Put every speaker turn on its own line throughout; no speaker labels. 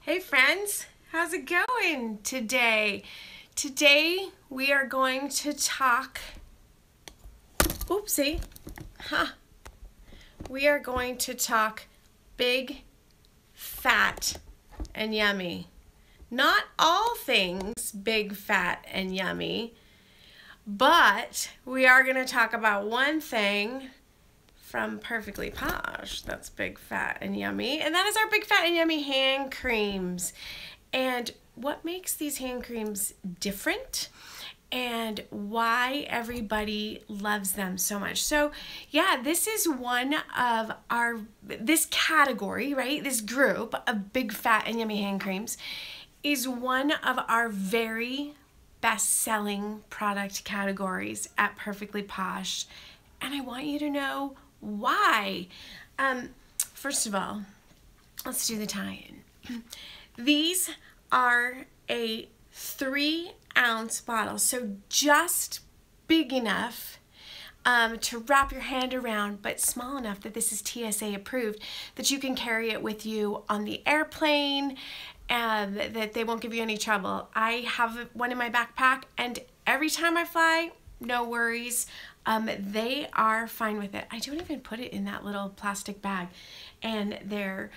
Hey friends, how's it going today? Today we are going to talk, oopsie, we are going to talk big, fat, and yummy. Not all things big, fat, and yummy, but we are going to talk about one thing from Perfectly Posh that's big, fat, and yummy, and that is our big, fat, and yummy hand creams. And what makes these hand creams different and why everybody loves them so much. So yeah, this is one of this category, right? This group of big, fat, and yummy hand creams is one of our very best-selling product categories at Perfectly Posh. And I want you to know why. First of all, let's do the tie-in. These are a 3-ounce bottle, so just big enough to wrap your hand around, but small enough that this is TSA approved, that you can carry it with you on the airplane, and that they won't give you any trouble. I have one in my backpack, and every time I fly, no worries. They are fine with it. I don't even put it in that little plastic bag, and they're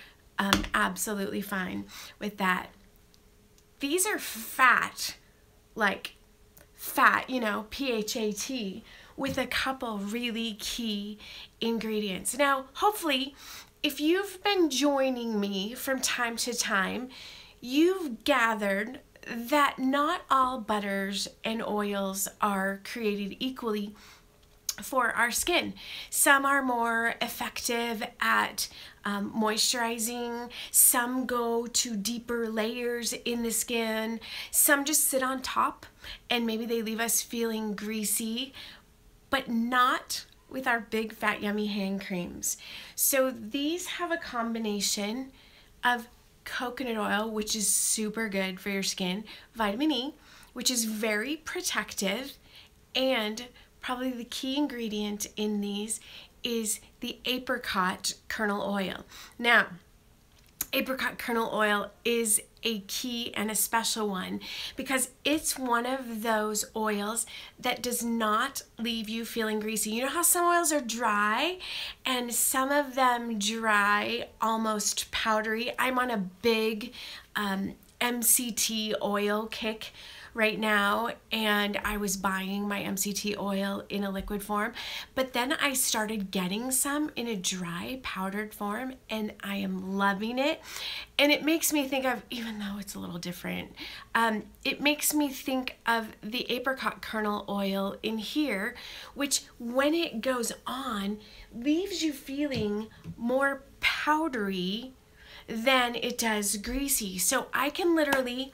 absolutely fine with that. These are fat, like fat, PHAT, with a couple really key ingredients. Now, hopefully, if you've been joining me from time to time, you've gathered that not all butters and oils are created equally for our skin. Some are more effective at moisturizing, some go to deeper layers in the skin, some just sit on top and maybe they leave us feeling greasy, but not with our big, fat, yummy hand creams. So these have a combination of coconut oil, which is super good for your skin, vitamin E, which is very protective, and probably the key ingredient in these is the apricot kernel oil. Now, apricot kernel oil is a key and a special one because it's one of those oils that does not leave you feeling greasy. You know how some oils are dry and some of them dry, almost powdery? I'm on a big MCT oil kick right now, and I was buying my MCT oil in a liquid form, but then I started getting some in a dry powdered form, and I am loving it. And it makes me think of, even though it's a little different, it makes me think of the apricot kernel oil in here, which when it goes on leaves you feeling more powdery than it does greasy. So I can literally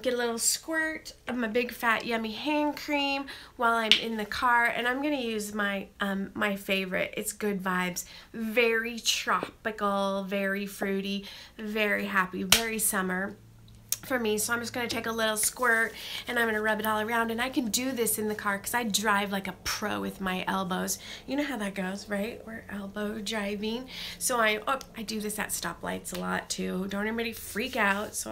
get a little squirt of my big, fat, yummy hand cream while I'm in the car, and I'm gonna use my my favorite. It's Good Vibes. Very tropical, very fruity, very happy, very summer for me. So I'm just going to take a little squirt and I'm going to rub it all around, and I can do this in the car because I drive like a pro with my elbows. You know how that goes, right? We're elbow driving. So I do this at stoplights a lot too. Don't anybody freak out.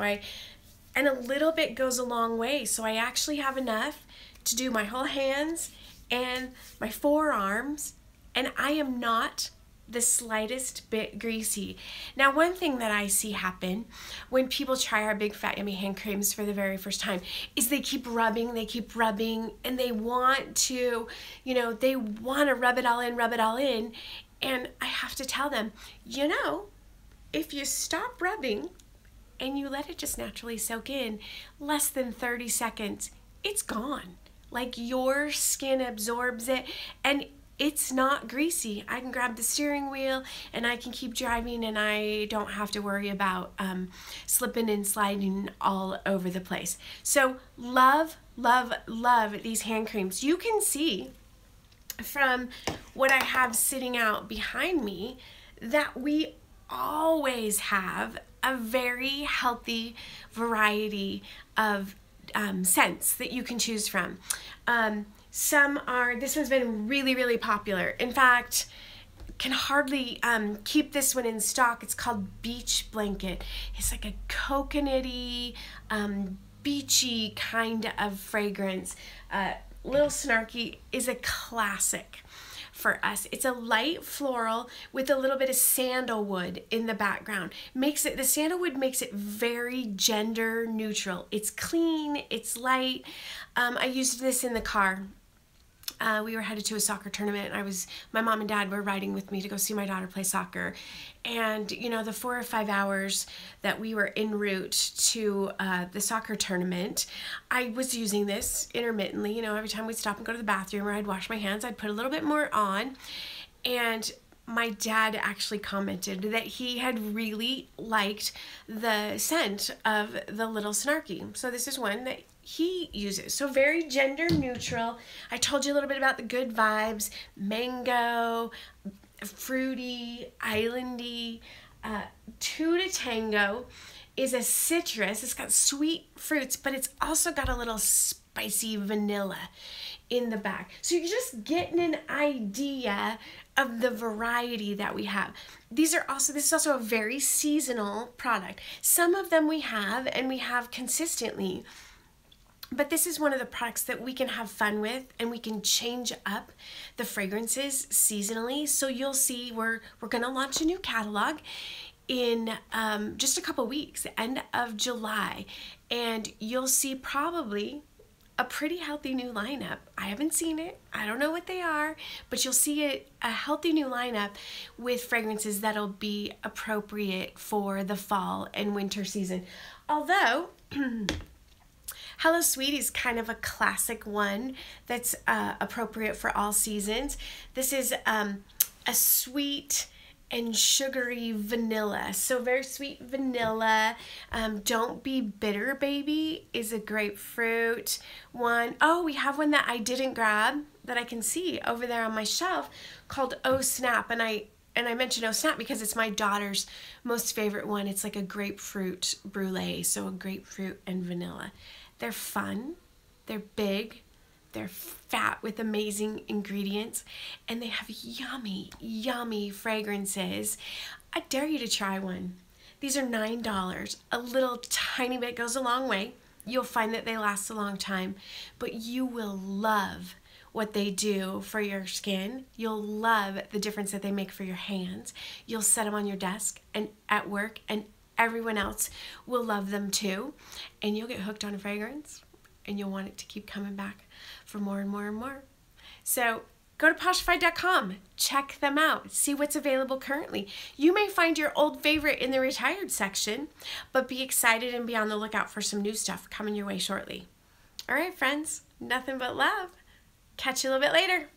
And a little bit goes a long way. So I actually have enough to do my whole hands and my forearms, and I am not the slightest bit greasy. Now, one thing that I see happen when people try our big, fat, yummy hand creams for the very first time is they keep rubbing, and they want to, they want to rub it all in. And I have to tell them, if you stop rubbing and you let it just naturally soak in, less than 30 seconds, it's gone. Like, your skin absorbs it, and it's not greasy. I can grab the steering wheel and I can keep driving, and I don't have to worry about slipping and sliding all over the place. So love, love, love these hand creams. You can see from what I have sitting out behind me that we always have a very healthy variety of scents that you can choose from. This one's been really, really popular. In fact, can hardly keep this one in stock. It's called Beach Blanket. It's like a coconutty, beachy kind of fragrance. Little Snarky is a classic for us. It's a light floral with a little bit of sandalwood in the background. The sandalwood makes it very gender neutral. It's clean, it's light. I used this in the car. We were headed to a soccer tournament, and my mom and dad were riding with me to go see my daughter play soccer. And the 4 or 5 hours that we were en route to the soccer tournament, I was using this intermittently. Every time we'd stop and go to the bathroom or I'd wash my hands, I'd put a little bit more on. And my dad actually commented that he had really liked the scent of the Little Snarky. So this is one that he uses. So very gender neutral. I told you a little bit about the good vibes, mango, fruity, islandy. Two to Tango is a citrus. It's got sweet fruits, but it's also got a little spicy vanilla in the back. So you're just getting an idea of the variety that we have. This is also a very seasonal product. Some of them we have, and we have consistently. But this is one of the products that we can have fun with, and we can change up the fragrances seasonally. So you'll see we're going to launch a new catalog in just a couple weeks, end of July. And you'll see probably a pretty healthy new lineup. I haven't seen it. I don't know what they are, but you'll see a healthy new lineup with fragrances that'll be appropriate for the fall and winter season. Although Hello Sweetie is kind of a classic one that's appropriate for all seasons. This is a sweet and sugary vanilla. So very sweet vanilla. Don't Be Bitter Baby is a grapefruit one. Oh, we have one that I didn't grab that I can see over there on my shelf called Oh Snap. And I mentioned Oh Snap because it's my daughter's most favorite one. It's like a grapefruit brulee, so a grapefruit and vanilla. They're fun, they're big, they're fat with amazing ingredients, and they have yummy, yummy fragrances. I dare you to try one. These are $9. A little tiny bit goes a long way. You'll find that they last a long time, but you will love what they do for your skin. You'll love the difference that they make for your hands. You'll set them on your desk and at work, and everyone else will love them too. And you'll get hooked on a fragrance, and you'll want it to keep coming back for more and more and more. So go to Poshified.com, check them out, see what's available currently. You may find your old favorite in the retired section, but be excited and be on the lookout for some new stuff coming your way shortly. All right, friends, nothing but love. Catch you a little bit later.